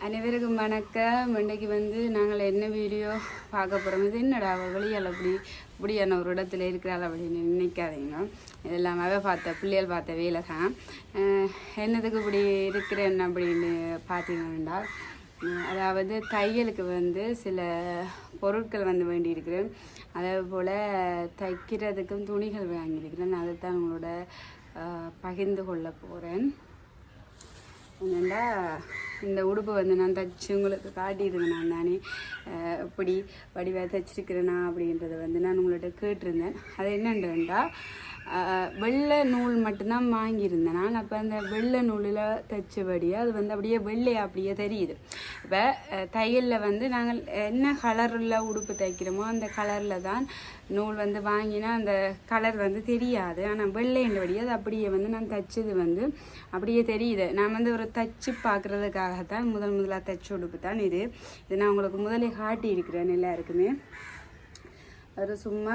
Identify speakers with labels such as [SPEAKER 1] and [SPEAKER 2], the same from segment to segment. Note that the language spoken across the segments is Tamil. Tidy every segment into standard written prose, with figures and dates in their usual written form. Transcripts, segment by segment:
[SPEAKER 1] அனைவருக்கும் வணக்கம். இன்றைக்கு நாங்கள் என்ன வீடியோ பார்க்க போகிறோம். இது என்னடா வெளியால் இப்படியான ஒரு இடத்துல இருக்கிறாள் அப்படின்னு நினைக்காதீங்க. இதெல்லாம் பார்த்த பிள்ளைகள் பார்த்த வேலை தான். என்னதுக்கு இப்படி இருக்கிறேன் அப்படின்னு பார்த்தீங்கன்னா, அதாவது தையலுக்கு சில பொருட்கள் வேண்டியிருக்கிறேன். அதே போல் தைக்கிறதுக்கும் துணிகள் வாங்கியிருக்கிறேன். அதை தான் உங்களோட பகிர்ந்து கொள்ள போகிறேன். என்னென்னா, இந்த உடுப்பு நான் தைச்சி உங்களுக்கு காட்டியிருந்தேன். நான் தானே இப்படி வடிவாக தைச்சிருக்கிறேனா அப்படின்றத நான் உங்கள்கிட்ட கேட்டிருந்தேன். அது என்னன்றா, வெள்ளை நூல் மட்டும்தான் வாங்கியிருந்தேன் நான். அப்போ அந்த வெள்ளை நூலில் தைச்சபடியாக அது அப்படியே வெள்ளையாக அப்படியே தெரியுது. இப்போ தையலில் நாங்கள் என்ன கலரில் உடுப்பு தைக்கிறோமோ அந்த கலரில் தான் நூல் வாங்கினா அந்த கலர் தெரியாது. ஆனால் வெள்ளைன்றபடி அது அப்படியே நான் தைச்சது அப்படியே தெரியுது. நான் ஒரு தச்சு பார்க்குறதுக்காகத்தான் முதலாக தைச்ச உடுப்பு தான் இது. நான் உங்களுக்கு முதலே காட்டி இருக்கிறேன் எல்லாருக்குமே. அது சும்மா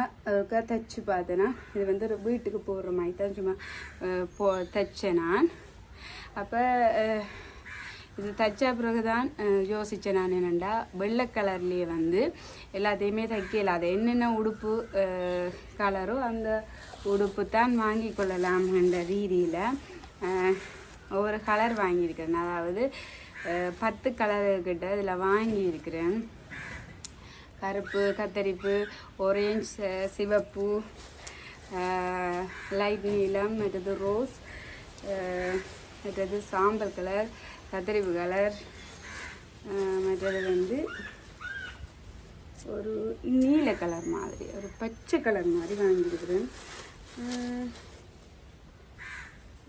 [SPEAKER 1] தைச்சு பார்த்தேன்னா, இது ஒரு வீட்டுக்கு போடுற மாதிரி தான் சும்மா தைச்சேன் நான். அப்போ இது தைச்ச பிறகு தான் யோசித்தேன் நான். என்னென்னா, வெள்ளை கலர்லேயே எல்லாத்தையுமே தைக்கல. அது என்னென்ன உடுப்பு கலரோ அந்த உடுப்பு தான் வாங்கி கொள்ளலாம் என்ற ரீதியில் ஒவ்வொரு கலர் வாங்கியிருக்கிறேன். அதாவது 10 கலர்கிட்ட இதில் வாங்கியிருக்கிறேன். கருப்பு, கத்தரிப்பு, ஆரஞ்ச், சிவப்பு, லைட் நீலம், மற்றது ரோஸ், மற்றது சாம்பல் கலர், கத்தரிப்பு கலர், மற்றது ஒரு நீல கலர் மாதிரி, ஒரு பச்சை கலர் மாதிரி வாங்கியிருக்கிறேன்.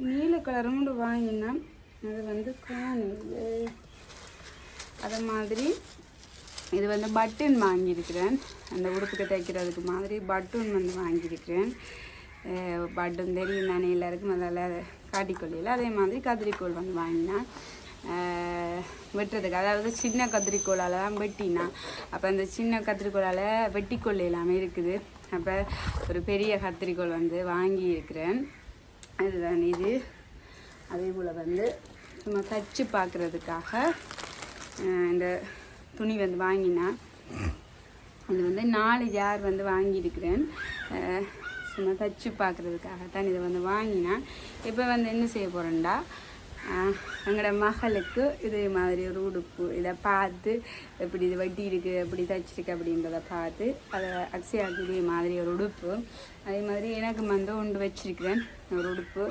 [SPEAKER 1] நீல கலரும் வாங்கினா அது காணுது. அதை மாதிரி இது பட்டன் வாங்கியிருக்கிறேன். அந்த உடுப்புக்கு தைக்கிறதுக்கு மாதிரி பட்டன் வாங்கியிருக்கிறேன். பட்டன் தெரியும் தானே எல்லாருக்கும், அதில் காட்டிக்கொள்ளையில். அதே மாதிரி கத்திரிக்கோள் வாங்கினேன் வெட்டுறதுக்கு. அதாவது சின்ன கத்திரிக்கோளால் தான் வெட்டினா. அப்போ அந்த சின்ன கத்திரிக்கோளால் வெட்டிக்கொள்ளை எல்லாமே இருக்குது. அப்போ ஒரு பெரிய கத்திரிக்கோள் வாங்கியிருக்கிறேன். அதுதான் இது. அதே போல் சும்மா தச்சு பார்க்குறதுக்காக இந்த துணி வாங்கினா. இது 4 ஜார் வாங்கியிருக்கிறேன். சும்மா தச்சு பார்க்குறதுக்காகத்தான் இதை வாங்கினேன். இப்போ என்ன செய்ய போகிறேன்டா, எங்களோட மகளுக்கு இதே மாதிரி ஒரு உடுப்பு இதை பார்த்து எப்படி இது வட்டி இருக்குது, எப்படி தைச்சிருக்கு அப்படின்றத பார்த்து அதை அக்ஸையாக்கு இதே மாதிரி ஒரு உடுப்பு. அதே மாதிரி எனக்கு ஒன்று வச்சிருக்கிறேன் ஒரு உடுப்பு.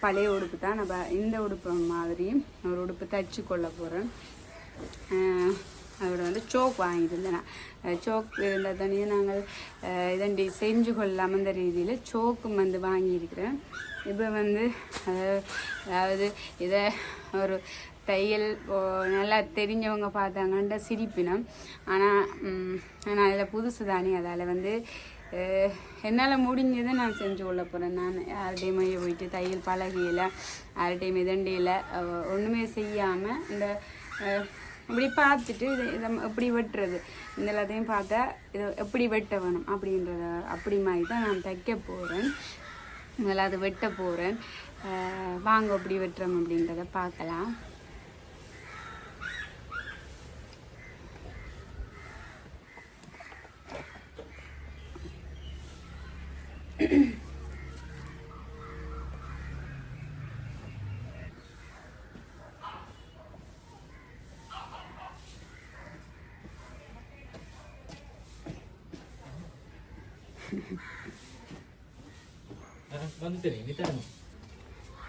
[SPEAKER 1] பழைய உடுப்பு தான். நான் இந்த உடுப்பு மாதிரியும் ஒரு உடுப்பு தைச்சி கொள்ள போகிறேன். அதோட சோக் வாங்கியிருந்தேன். சோக் இருந்தால் தனியாக நாங்கள் இதண்டி செஞ்சு கொள்ளலாம். அந்த ரீதியில் சோக்கும் வாங்கியிருக்கிறேன். இப்போ அதாவது இதை ஒரு தையல் நல்லா தெரிஞ்சவங்க பார்த்தாங்கன்ற சிரிப்பினம். ஆனால் அதில் புதுசு தானே, அதால் என்னால் முடிஞ்சதை நான் செஞ்சு கொள்ள போகிறேன். நான் யார்கிட்டையும் போயிட்டு தையல் பழகையில் யார்கிட்டையும் இதண்டியில் ஒன்றுமே செய்யாமல் இந்த இப்படி பார்த்துட்டு இதை எப்படி வெட்டுறது இந்த எல்லாத்தையும் பார்த்தா இதை எப்படி வெட்ட வேணும் அப்படின்றத அப்படி மாதிரி தான் நான் தைக்க போகிறேன். இதெல்லாம் அது வெட்ட போகிறேன். வாங்க எப்படி வெட்டுறோம் அப்படின்றத பார்க்கலாம்.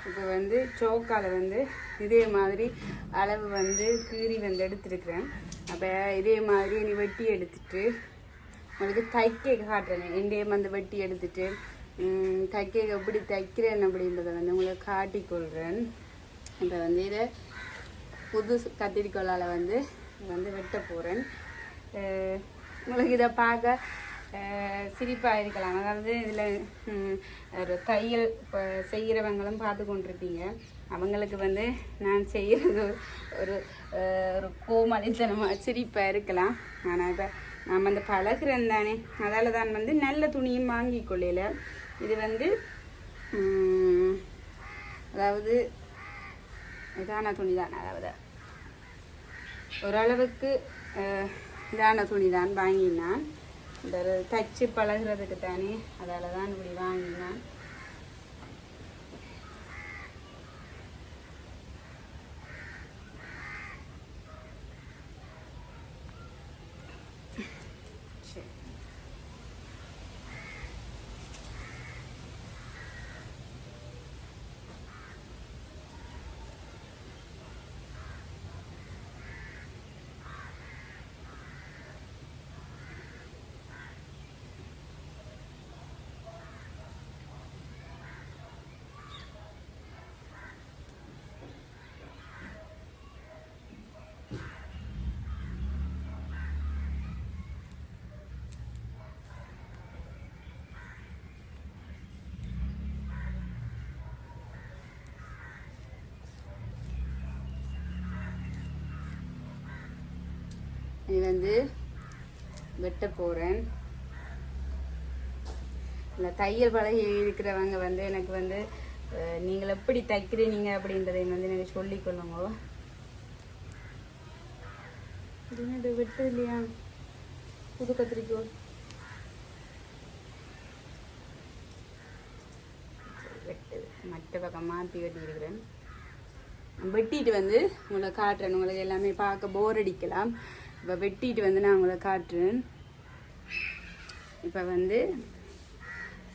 [SPEAKER 1] இப்போ சோக்கால் இதே மாதிரி அளவு கீறி எடுத்துருக்குறேன். அப்போ இதே மாதிரி நீ வெட்டி எடுத்துட்டு உங்களுக்கு தைக்க காட்டுறேன். எண்டே வெட்டி எடுத்துட்டு தைக்க எப்படி தைக்கிறேன் அப்படின்றத உங்களுக்கு காட்டிக்கொள்கிறேன். இப்போ இதை புது கத்திரிக்கோளால் வெட்ட போகிறேன். உங்களுக்கு இதை பார்க்க சிரிப்பாக இருக்கலாம். அதாவது இதில் ஒரு தையல் செய்கிறவங்களும் பார்த்து கொண்டிருப்பீங்க. அவங்களுக்கு நான் செய்கிறது ஒரு ஒரு கோமளித்தனமாக சிரிப்பாக இருக்கலாம். ஆனால் இப்போ நாம் பழகிறேன் தானே, அதால் தான் நல்ல துணியும் வாங்கி கொள்ளையில். இது அதாவது இதான துணி தான். அதாவது ஓரளவுக்கு இதான துணி தான் வாங்கினான். இந்த தச்சு பழகிறதுக்கு தானே, அதால் தான் இப்படி வாங்கினான். இது வந்து வெட்ட போகிறேன். இல்லை தையல் பழகி இருக்கிறவங்க வந்து எனக்கு வந்து நீங்கள் எப்படி தைக்கிறீங்க அப்படின்றதை வந்து எனக்கு சொல்லிக்கொள்ளுங்க. இது வெட்டு இல்லையா புது கத்திரிக்கோள் வெட்டு மற்ற பக்கம் மாற்றி வெட்டியிருக்கிறேன். வெட்டிட்டு வந்து உங்களை காட்டுறேன். உங்களுக்கு எல்லாமே பார்க்க போர் அடிக்கலாம். இப்போ வெட்டிட்டு வந்து நான் உங்களை காட்டுறேன். இப்போ வந்து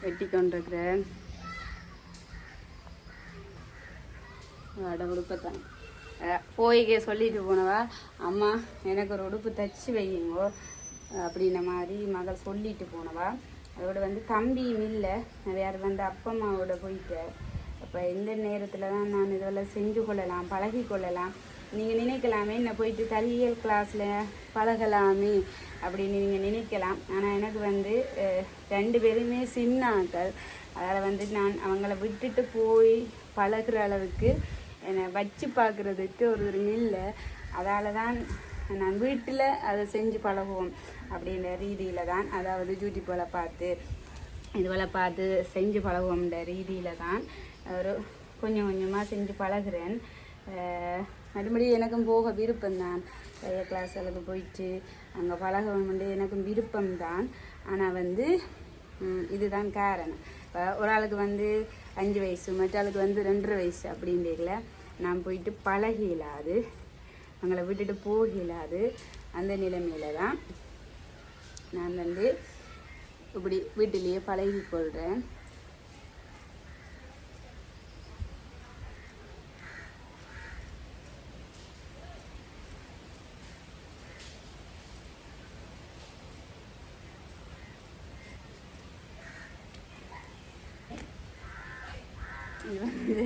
[SPEAKER 1] வெட்டி கொண்டிருக்கிறேன். உடுப்பத்தான் போய்க்க சொல்லிட்டு போனவா, அம்மா எனக்கு ஒரு உடுப்பு தைச்சி வையுங்கோ அப்படின்ன மாதிரி மகள் சொல்லிட்டு போனவா. அதோட வந்து தம்பியும் இல்லை, வேறு வந்து அப்பம்மாவோட போயிட்டேன். அப்போ எந்த நேரத்தில் தான் நான் இதெல்லாம் செஞ்சு கொள்ளலாம், பழகி கொள்ளலாம். நீங்கள் நினைக்கலாமே என்ன போயிட்டு தையல் கிளாஸில் பழகலாமே அப்படின்னு நீங்கள் நினைக்கலாம். ஆனால் எனக்கு வந்து 2 பேருமே சின்ன ஆட்கள். அதில் வந்து நான் அவங்கள விட்டுட்டு போய் பழகிற அளவுக்கு என்னை வச்சு பார்க்குறதுக்கு ஒரு இல்லை. அதால் தான் நான் வீட்டில் அதை செஞ்சு பழகுவோம் அப்படின்ற ரீதியில் தான், அதாவது யூடியூப்பில் பார்த்து இதுவெல்லாம் பார்த்து செஞ்சு பழகுவோம்ன்ற ரீதியில் தான் ஒரு கொஞ்சம் கொஞ்சமாக செஞ்சு பழகிறேன். மறுபடி எனக்கும் போக விருப்பம்தான். தையல் கிளாஸுக்கு போயிட்டு அங்கே பழகணும்னு எனக்கும் விருப்பம்தான். ஆனால் வந்து இதுதான் காரணம். இப்போ ஒரு ஆளுக்கு வந்து 5 வயசு, மற்ற ஆளுக்கு வந்து 2.5 வயசு அப்படின்றதுல நான் போயிட்டு பழகிலாது, அவங்கள விட்டுட்டு போகலாது. அந்த நிலைமையில தான் நான் வந்து இப்படி வீட்டிலேயே பழகி கொள்கிறேன். இது வந்து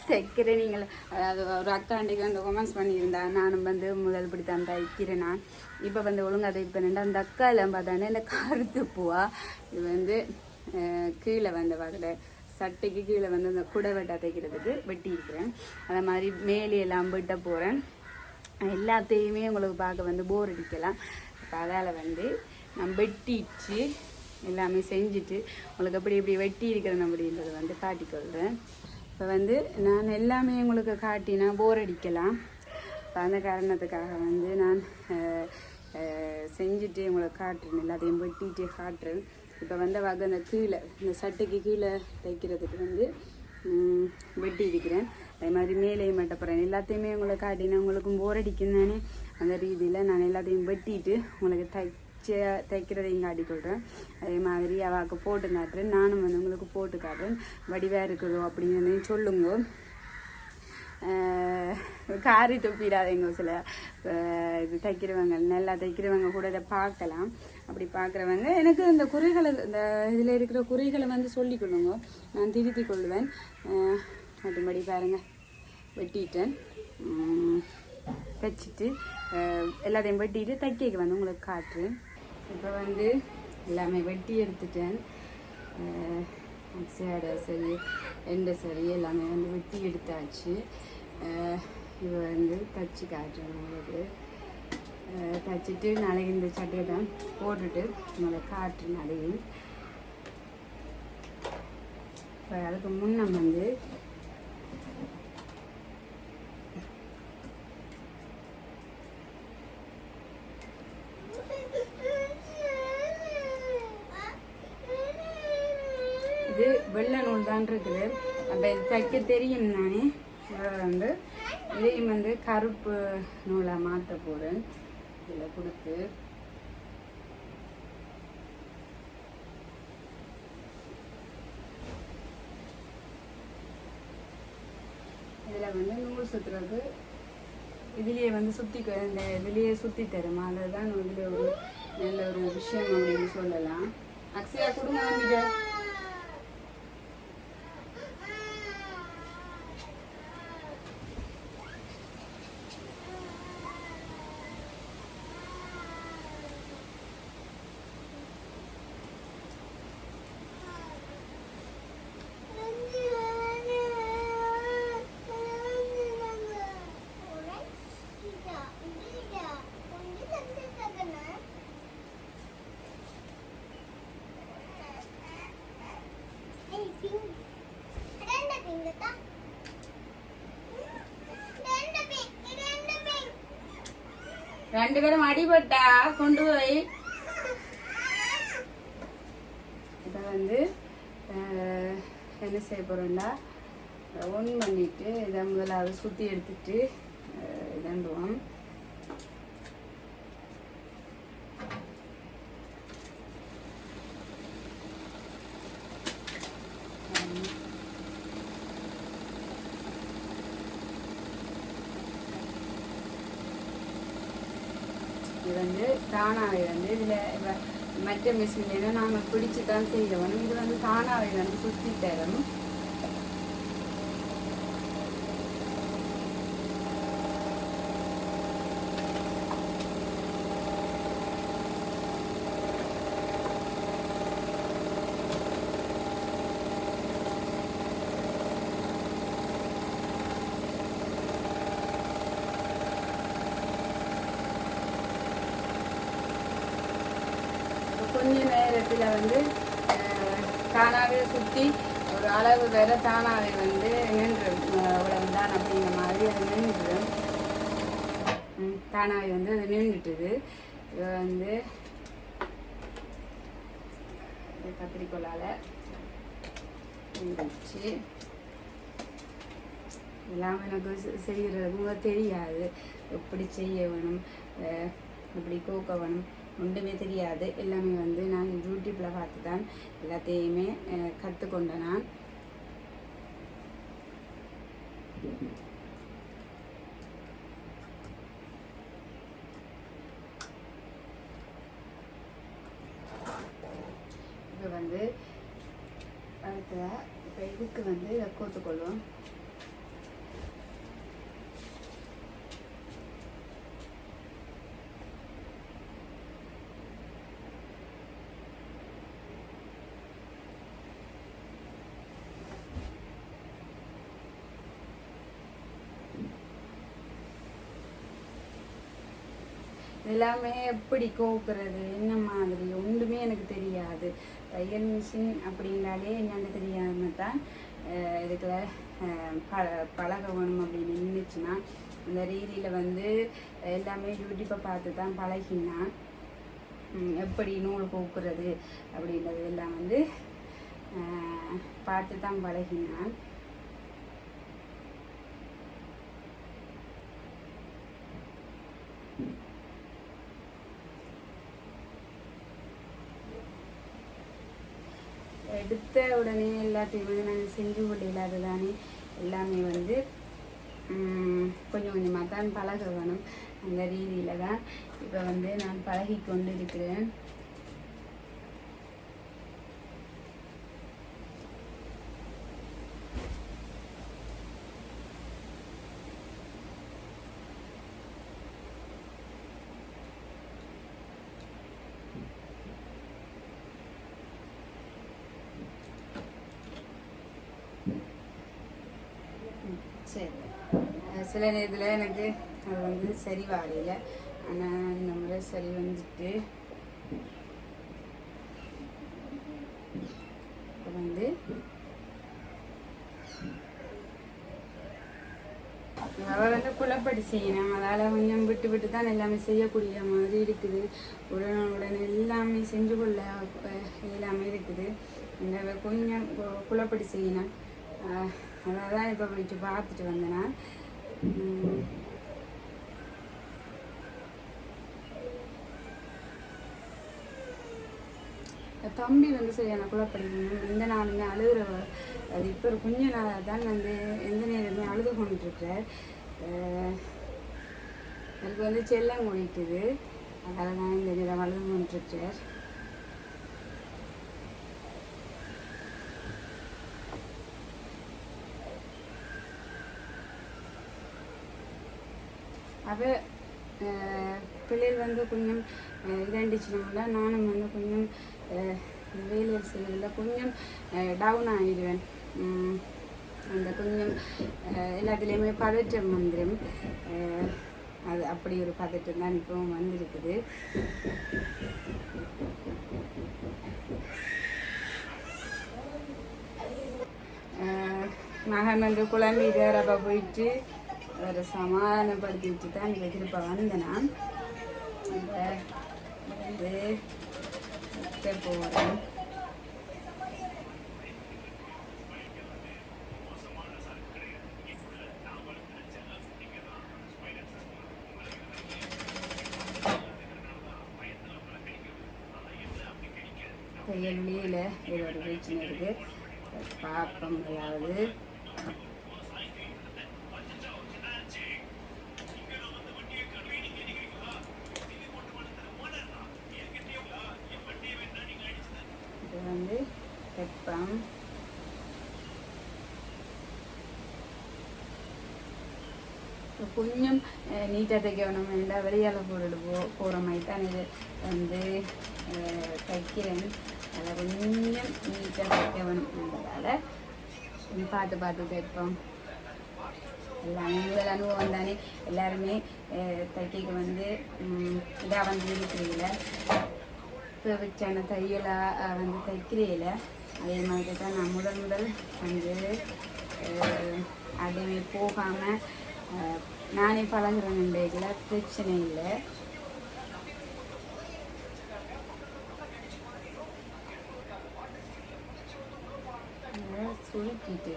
[SPEAKER 1] தைக்கிற நீங்கள், அதாவது ஒரு அக்காண்டிக்கு வந்து கொமெண்ட்ஸ் பண்ணியிருந்தேன். நானும் வந்து முதல் இப்படி தான் தைக்கிறேன். நான் இப்போ வந்து ஒழுங்காக தைப்பேன். அந்த அக்கா எல்லாம் பார்த்தானே இந்த கருத்து பூவா இது வந்து கீழே வந்து பார்க்கல சட்டைக்கு கீழே வந்து அந்த குடை வெட்டா தைக்கிறதுக்கு வெட்டி இருக்கிறேன். அதை மாதிரி மேலையெல்லாம் வெட்ட போகிறேன். எல்லாத்தையுமே உங்களுக்கு பார்க்க வந்து போர் அடிக்கலாம். இப்போ அதால் வந்து நான் வெட்டிச்சு எல்லாமே செஞ்சுட்டு உங்களுக்கு எப்படி எப்படி வெட்டி இருக்கிறேன் அப்படின்றத வந்து காட்டிக்கொள்கிறேன். இப்போ வந்து நான் எல்லாமே உங்களுக்கு காட்டினா போர் அடிக்கலாம். இப்போ அந்த காரணத்துக்காக வந்து நான் செஞ்சுட்டு உங்களுக்கு காட்டுறேன், எல்லாத்தையும் வெட்டிட்டு காட்டுறேன். இப்போ வந்து வகை அந்த கீழே இந்த சட்டைக்கு கீழே தைக்கிறதுக்கு வந்து வெட்டி இருக்கிறேன். அதே மாதிரி மேலேயும் வெட்ட போகிறேன். எல்லாத்தையுமே உங்களை காட்டினா உங்களுக்கும் போர் அடிக்கும் தானே, அந்த ரீதியில் நான் எல்லாத்தையும் வெட்டிட்டு உங்களுக்கு தைக்கிறதையும் காட்டிக்கொள்கிறேன். அதே மாதிரி அவாக்கு போட்டு காட்டுறேன். நானும் வந்து உங்களுக்கு போட்டு காட்டுறேன். வடிவாக இருக்குதோ அப்படின்னு சொல்லுங்க. காரி துப்பிடாதீங்க. சில இது தைக்கிறவங்க, நல்லா தைக்கிறவங்க கூட இதை பார்க்கலாம். அப்படி பார்க்குறவங்க எனக்கு இந்த குறைகளை, இந்த இதில் இருக்கிற குறைகளை வந்து சொல்லிக்கொள்ளுங்க, நான் திருத்தி கொள்வேன். மற்றபடி பாருங்கள், வெட்டிட்டேன். தைச்சிட்டு எல்லாத்தையும் வெட்டிட்டு தைக்க வந்து உங்களுக்கு காட்டுறேன். இப்போ வந்து எல்லாமே வெட்டி எடுத்துட்டேன். சேடை சரி, எண்டை சரி எல்லாமே வந்து வெட்டி எடுத்தாச்சு. இப்போ வந்து தைச்சி காட்டுறேன் உங்களுக்கு. தைச்சிட்டு நாளைக்கு இந்த சட்டையை தான் போட்டுட்டு உங்களுக்கு காட்டுறேன். அதையும் இப்போ அதுக்கு முன்ன வந்து வெள்ளை நூல் தான் இருக்குது. அப்போ இது தைக்க தெரியும் நானே. வந்து இதையும் வந்து கருப்பு நூலாக மாற்ற போகிறேன். இதில் கொடுத்து இதில் வந்து நூல் சுற்றுறது இதுலேயே வந்து இந்த இதுலேயே சுற்றி தருமா. அதுதான் இதில் ஒரு நல்ல ஒரு விஷயம் அப்படின்னு சொல்லலாம். அக்ஷயா குடும்பம் ரெண்டு பேரும் அடிபட்டா கொண்டு போய் இதை வந்து என்ன செய்ய போறோம்டா ஒன் பண்ணிட்டு இதை முதலாவது சுத்தி எடுத்துட்டு இதண்டுவோம். இது வந்து தானாவே வந்து இதில் மற்ற மிஷின்ல நாங்கள் பிடிச்சு தான் செய்யணும். இது வந்து தானாவே வந்து சுற்றி தரும். கொஞ்ச நேரத்தில் வந்து தானாகவே சுற்றி ஒரு அளவு வேற தானாகவே வந்து நின்று இவ்வளவுதான் அப்படிங்கிற மாதிரி அது நின்றுது. தானாகவே வந்து அது நின்றுட்டுது. இது வந்து கத்திரிக்கோளால் நின்றுச்சு. எல்லாம் எனக்கு செய்கிறது தெரியாது. எப்படி செய்ய வேணும், எப்படி கோக்க வேணும் ஒன்றுமே தெரியாது. எல்லாமே வந்து நான் யூடியூப்பில் பார்த்து தான் எல்லாத்தையுமே கற்றுக்கொண்டேன். நான் இப்போ வந்து அடுத்ததாக இப்போ இதுக்கு வந்து இதை கோத்துக்கொள்வோம். எல்லாமே எப்படி கோக்குறது என்ன மாதிரி ஒன்றுமே எனக்கு தெரியாது. தையல் மிஷின் அப்படின்னாலே என்னென்னு தெரியாமல் தான் இதுக்குள்ள பழக வேணும் அப்படின்னு நின்றுச்சுன்னா அந்த ரீதியில் வந்து எல்லாமே யூடியூப்பை பார்த்து தான் பழகினான். எப்படி நூல் கோக்குறது அப்படின்றது எல்லாம் வந்து பார்த்து தான் பழகினான். எடுத்த உடனே எல்லாத்தையும் வந்து நாங்கள் செஞ்சு கொள்ளையில் அதுதானே எல்லாமே வந்து கொஞ்சம் கொஞ்சமாக தான் பழக வேணும். அந்த ரீதியில் தான் இப்போ வந்து நான் பழகி கொண்டு இருக்கிறேன். சரி, சில நேரத்தில் எனக்கு அது வந்து சரி வாழையில், ஆனால் இந்த முறை சரி வந்துட்டு இப்போ வந்து அவள் வந்து குழப்படி செய்யணும். அதால் கொஞ்சம் விட்டு விட்டு தான் எல்லாமே செய்யக்கூடிய மாதிரி இருக்குது. உடனே எல்லாமே செஞ்சு கொள்ள எல்லாமே இருக்குது. இந்த கொஞ்சம் குழப்படி செய்யணும். அதான் இப்போ போயிட்டு பார்த்துட்டு வந்தேன்னா தம்பி வந்து சரியான குழப்படிக்கணும். எந்த நாளுமே அழுகுறவ அது இப்போ ஒரு கொஞ்ச நாள் தான் வந்து எந்த நேரமே அழுது கொண்டுருக்கிறார். எனக்கு வந்து செல்லம் ஓடிட்டுது, அதனால தான் இந்த நேரம் அழுது கொண்டுருக்கிறார். அப்போ பிள்ளைகள் வந்து கொஞ்சம் இதாண்டிச்சுனால நானும் வந்து கொஞ்சம் வேலையில் செய்யறதில் கொஞ்சம் டவுன் ஆகிடுவேன். அந்த கொஞ்சம் எல்லாத்துலேயுமே பதட்டம் வந்துடும். அது அப்படி ஒரு பதட்டம் தான் இப்போவும் வந்திருக்குது. மகன் வந்து குழம்பிட்டார். அப்போ போயிட்டு ஒரு சமாதானப்படுத்திட்டு தான் இப்போ திருப்ப வந்தேன்னா வந்து வைக்க போகிறேன். தையல்லியில் இது ஒரு பிரச்சனை இருக்குது, பார்ப்போம். அதாவது வந்து தைப்போம். கொஞ்சம் நீட்டாக தைக்கணும் வேண்டாம், வெளியால் போட்டுட்டு போகிற மாதிரி தான் இது வந்து தைக்கிறேன். அதை கொஞ்சம் நீட்டாக தைக்க வேணும்ன்றதால பார்த்து பார்த்து தைப்போம். எல்லாமே முதல் அனுபவம் தானே, எல்லாருமே தைக்க வந்து இதாக வந்து இருக்கிறீங்கள, தேவைச்சான தையலாக வந்து தைக்கிறீங்கள. அதே மாதிரி தான் நான் முதல் வந்து அதுவே போகாமல் நானே பழகுறேன்ல, பிரச்சனை இல்லை. சுருக்கிட்டு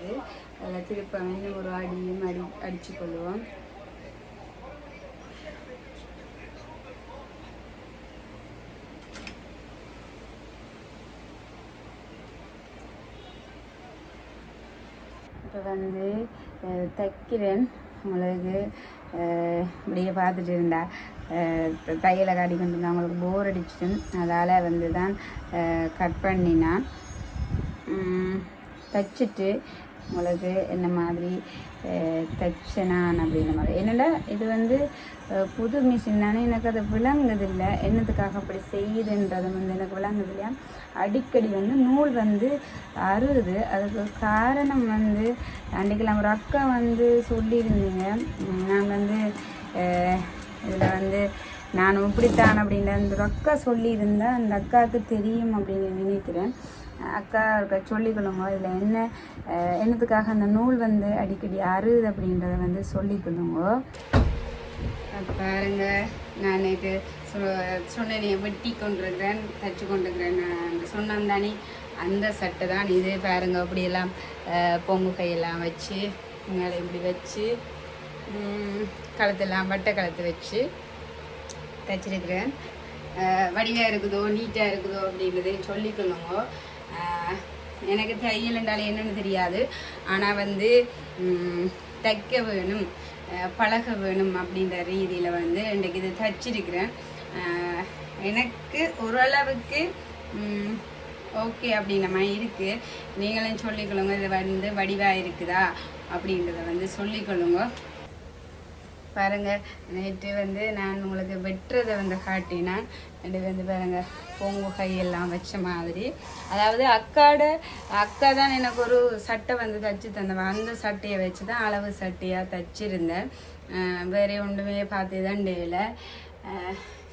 [SPEAKER 1] அதில் திருப்ப இன்னும் ஒரு அடியும் அடிச்சு கொள்ளுவோம். இப்போ வந்து தைக்கிறேன். உங்களுக்கு இப்படியே பார்த்துட்டு இருந்தா தையலை காட்டி கொண்டு இருந்தால் அவங்களுக்கு போர் அடிச்சிடும். அதால் வந்து தான் கட் பண்ணினான். தைச்சிட்டு உங்களுக்கு என்ன மாதிரி தைச்சனான் அப்படின்ற மாதிரி. என்னடா இது வந்து புது மிஷின் தானே, எனக்கு அதை விளங்குதில்லை, என்னத்துக்காக அப்படி செய்யுதுன்றது வந்து எனக்கு விளங்குது இல்லையா. அடிக்கடி வந்து நூல் வந்து அறுது. அதுக்கு காரணம் வந்து அன்றைக்கெல்லாம் ஒரு அக்கா வந்து சொல்லியிருந்தீங்க. நான் வந்து இதில் வந்து நான் இப்படித்தான் அப்படின்ற அந்த அக்கா சொல்லியிருந்தேன். அந்த அக்காவுக்கு தெரியும் அப்படின்னு நினைக்கிறேன். அக்கா இருக்க சொல்லிக்கொள்ளுங்க, இதில் என்னத்துக்காக அந்த நூல் வந்து அடிக்கடி அறுது அப்படின்றத வந்து சொல்லிக்கொள்ளுங்க. பாருங்க, நான் நேற்று சொன்னேன் வெட்டி கொண்டிருக்கிறேன், தைச்சு கொண்டிருக்கிறேன் சொன்னேன் தானே, அந்த சட்டை தான் இது. பாருங்க, அப்படியெல்லாம் பொங்கு கையெல்லாம் வச்சு மேலே இப்படி வச்சு கழுத்தெல்லாம் வட்டை கழுத்து வச்சு தைச்சிருக்கிறேன். வடிவாக இருக்குதோ நீட்டாக இருக்குதோ அப்படின்றதையும் சொல்லிக்கொள்ளுங்க. எனக்கு தையல் என்றால் என்னன்னு தெரியாது, ஆனால் வந்து தைக்க வேணும், பழக வேணும் அப்படின்ற ரீதியில் வந்து இன்றைக்கு இது தைச்சிருக்கிறேன். எனக்கு ஓரளவுக்கு ஓகே அப்படின்ற மாதிரி இருக்குது. நீங்களும் சொல்லிக்கொள்ளுங்க, இது வந்து வடிவாக இருக்குதா அப்படின்றத வந்து சொல்லிக்கொள்ளுங்க. பாருங்கள், நேற்று வந்து நான் உங்களுக்கு வெட்டுறதை வந்து காட்டினேன். இது வந்து பாருங்கள், பொங்கு கையெல்லாம் வச்ச மாதிரி. அதாவது அக்கா தான் எனக்கு ஒரு சட்டை வந்து தைச்சி தந்தவன். அந்த சட்டையை வச்சு தான் அளவு சட்டையாக தைச்சிருந்தேன். வேறே ஒன்றுமே பார்த்து தான் டேல.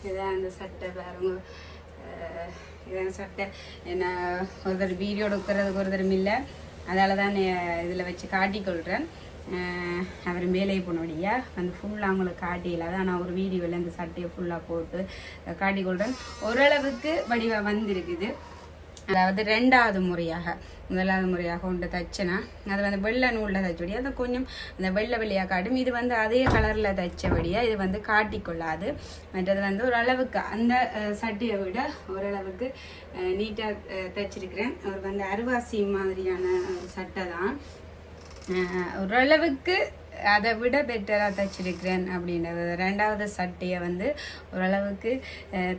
[SPEAKER 1] இதான் அந்த சட்டை பாருங்க, இதான் சட்டை. என்ன ஒருத்தர் வீடியோ எடுக்கிறதுக்கு ஒருத்தரும் இல்லை, அதால் தான் இதில் வச்சு காட்டிக்கொள்கிறேன். அவர் மேலே போனபடியா வந்து ஃபுல்லாக அவங்களுக்கு காட்டியில் தான் நான் ஒரு வீடியோவில் இந்த சட்டையை ஃபுல்லாக போட்டு காட்டிக்கொள்கிறேன். ஓரளவுக்கு வடிவாக வந்திருக்குது. அதாவது 2வது முறையாக, முதலாவது முறையாக ஒன்று தைச்சனா அது வந்து வெள்ளை நூலில் தைச்சபடியா அது கொஞ்சம் அந்த வெள்ளை வெள்ளையாக காட்டும். இது வந்து அதே கலரில் தைச்சபடியாக இது வந்து காட்டிக்கொள்ளாது. மற்றது வந்து ஓரளவுக்கு அந்த சட்டியை விட ஓரளவுக்கு நீட்டாக தைச்சிருக்கிறேன். அவர் வந்து அருவாசி மாதிரியான சட்டை தான், ஓரளவுக்கு அதை விட பெட்டராக தைச்சிருக்கிறேன் அப்படின்றது. 2வது சட்டையை வந்து ஓரளவுக்கு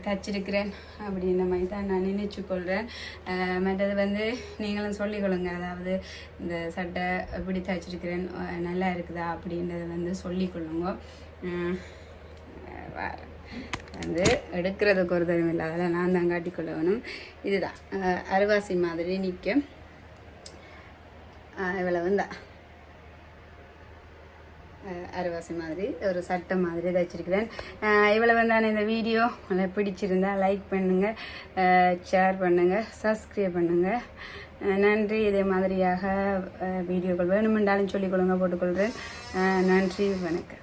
[SPEAKER 1] தைச்சிருக்கிறேன் அப்படின்ற மாதிரி தான் நான் நினைச்சுக்கொள்கிறேன். மற்றது வந்து நீங்களும் சொல்லிக்கொள்ளுங்க, அதாவது இந்த சட்டை எப்படி தைச்சிருக்கிறேன் நல்லா இருக்குதா அப்படின்றத வந்து சொல்லிக்கொள்ளுங்க. வந்து எடுக்கிறதுக்கு ஒரு தரம் இல்லை, அதெல்லாம் நான் தான் காட்டிக்கொள்ள வேணும். இதுதான் அருவாசி மாதிரி நிற்கும். இவ்வளவு தான் அரைவாசி மாதிரி ஒரு சட்டை மாதிரி தைச்சிருக்கிறேன். இவ்வளவு தான் இந்த வீடியோ உங்களுக்கு பிடிச்சிருந்தா லைக் பண்ணுங்கள், ஷேர் பண்ணுங்கள், சப்ஸ்கிரைப் பண்ணுங்கள். நன்றி. இதே மாதிரியாக வீடியோக்கள் வேணுமென்றாலும் சொல்லிக்கொள்ளுங்க, போட்டுக்கொள்கிறேன். நன்றி, வணக்கம்.